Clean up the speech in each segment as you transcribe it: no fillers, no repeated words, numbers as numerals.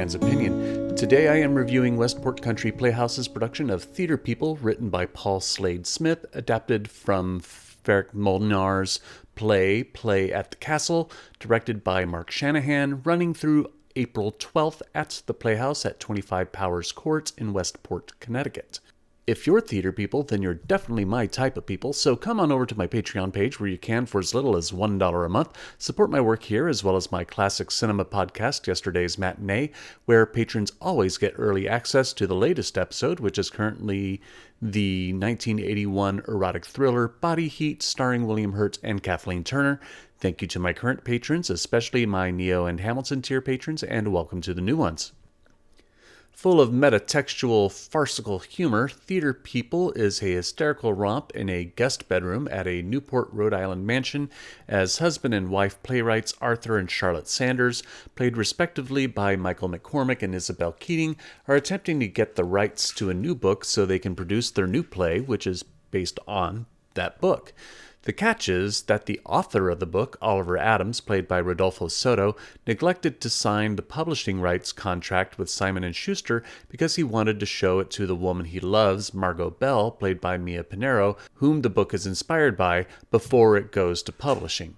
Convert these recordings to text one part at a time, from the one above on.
man's opinion. Today I am reviewing Westport Country Playhouse's production of Theater People, written by Paul Slade Smith, adapted from Ferenc Molnar's Play at the Castle, directed by Mark Shanahan, running through April 12th at the Playhouse at 25 Powers Court in Westport, Connecticut. If you're theater people, then you're definitely my type of people, so come on over to my Patreon page where you can, for as little as $1 a month, support my work here as well as my classic cinema podcast, Yesterday's Matinee, where patrons always get early access to the latest episode, which is currently the 1981 erotic thriller Body Heat, starring William Hurt and Kathleen Turner. Thank you to my current patrons, especially my Neo and Hamilton tier patrons, and welcome to the new ones. Full of metatextual, farcical humor, Theater People is a hysterical romp in a guest bedroom at a Newport, Rhode Island mansion as husband and wife playwrights Arthur and Charlotte Sanders, played respectively by Michael McCormick and Isabel Keating, are attempting to get the rights to a new book so they can produce their new play, which is based on that book. The catch is that the author of the book, Oliver Adams, played by Rodolfo Soto, neglected to sign the publishing rights contract with Simon & Schuster because he wanted to show it to the woman he loves, Margot Bell, played by Mia Pinero, whom the book is inspired by, before it goes to publishing.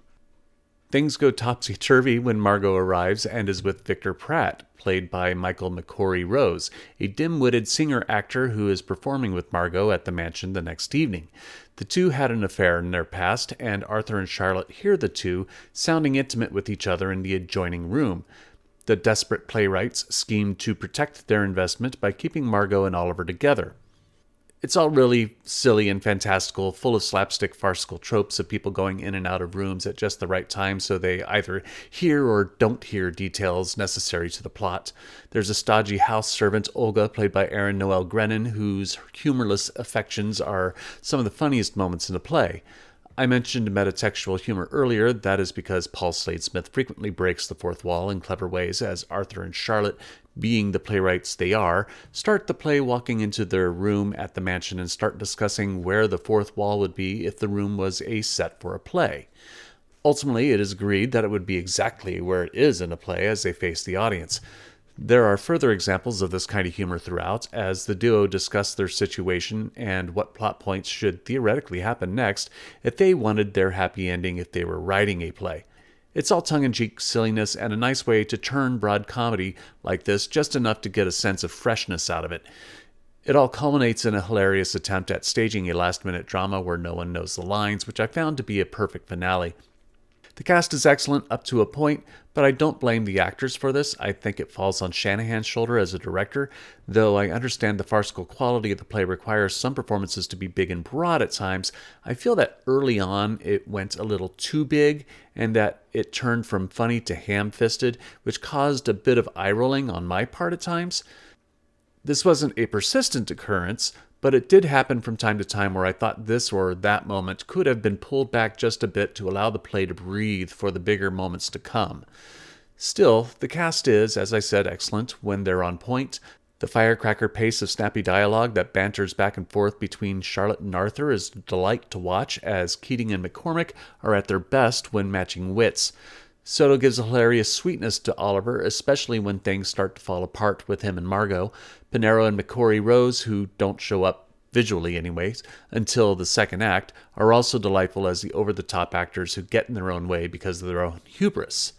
Things go topsy-turvy when Margot arrives and is with Victor Pratt, played by Michael McCory Rose, a dim-witted singer-actor who is performing with Margot at the mansion the next evening. The two had an affair in their past, and Arthur and Charlotte hear the two sounding intimate with each other in the adjoining room. The desperate playwrights scheme to protect their investment by keeping Margot and Oliver together. It's all really silly and fantastical, full of slapstick farcical tropes of people going in and out of rooms at just the right time so they either hear or don't hear details necessary to the plot. There's a stodgy house servant, Olga, played by Erin Noel Grennan, whose humorless affections are some of the funniest moments in the play. I mentioned metatextual humor earlier. That is because Paul Slade Smith frequently breaks the fourth wall in clever ways as Arthur and Charlotte, being the playwrights they are, start the play walking into their room at the mansion and start discussing where the fourth wall would be if the room was a set for a play. Ultimately, it is agreed that it would be exactly where it is in a play as they face the audience. There are further examples of this kind of humor throughout, as the duo discuss their situation and what plot points should theoretically happen next if they wanted their happy ending if they were writing a play. It's all tongue-in-cheek silliness and a nice way to turn broad comedy like this just enough to get a sense of freshness out of it. It all culminates in a hilarious attempt at staging a last-minute drama where no one knows the lines, which I found to be a perfect finale. The cast is excellent up to a point, but I don't blame the actors for this. I think it falls on Shanahan's shoulder as a director, though I understand the farcical quality of the play requires some performances to be big and broad at times. I feel that early on it went a little too big, and that it turned from funny to ham-fisted, which caused a bit of eye-rolling on my part at times. This wasn't a persistent occurrence, but it did happen from time to time where I thought this or that moment could have been pulled back just a bit to allow the play to breathe for the bigger moments to come. Still, the cast is, as I said, excellent when they're on point. The firecracker pace of snappy dialogue that banters back and forth between Charlotte and Arthur is a delight to watch, as Keating and McCormick are at their best when matching wits. Soto gives a hilarious sweetness to Oliver, especially when things start to fall apart with him and Margot. Pinero and McCory Rose, who don't show up, visually anyways, until the second act, are also delightful as the over-the-top actors who get in their own way because of their own hubris.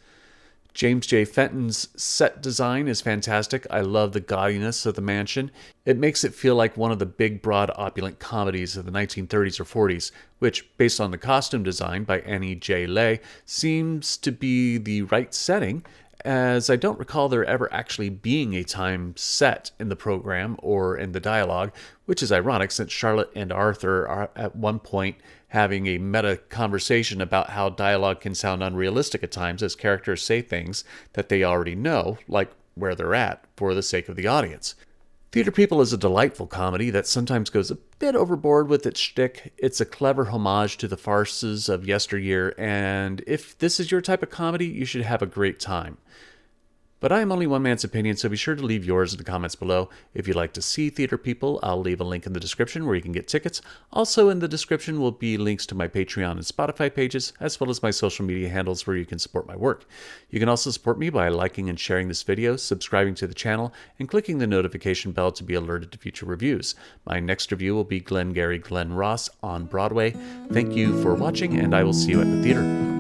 James J. Fenton's set design is fantastic. I love the gaudiness of the mansion. It makes it feel like one of the big, broad, opulent comedies of the 1930s or 40s, which, based on the costume design by Annie J. Lay, seems to be the right setting, as I don't recall there ever actually being a time set in the program or in the dialogue, which is ironic since Charlotte and Arthur are at one point having a meta conversation about how dialogue can sound unrealistic at times as characters say things that they already know, like where they're at, for the sake of the audience. Theater People is a delightful comedy that sometimes goes a bit overboard with its shtick. It's a clever homage to the farces of yesteryear, and if this is your type of comedy, you should have a great time. But I am only one man's opinion, so be sure to leave yours in the comments below. If you'd like to see Theater People, I'll leave a link in the description where you can get tickets. Also in the description will be links to my Patreon and Spotify pages, as well as my social media handles where you can support my work. You can also support me by liking and sharing this video, subscribing to the channel, and clicking the notification bell to be alerted to future reviews. My next review will be Glengarry Glen Ross on Broadway. Thank you for watching, and I will see you at the theater.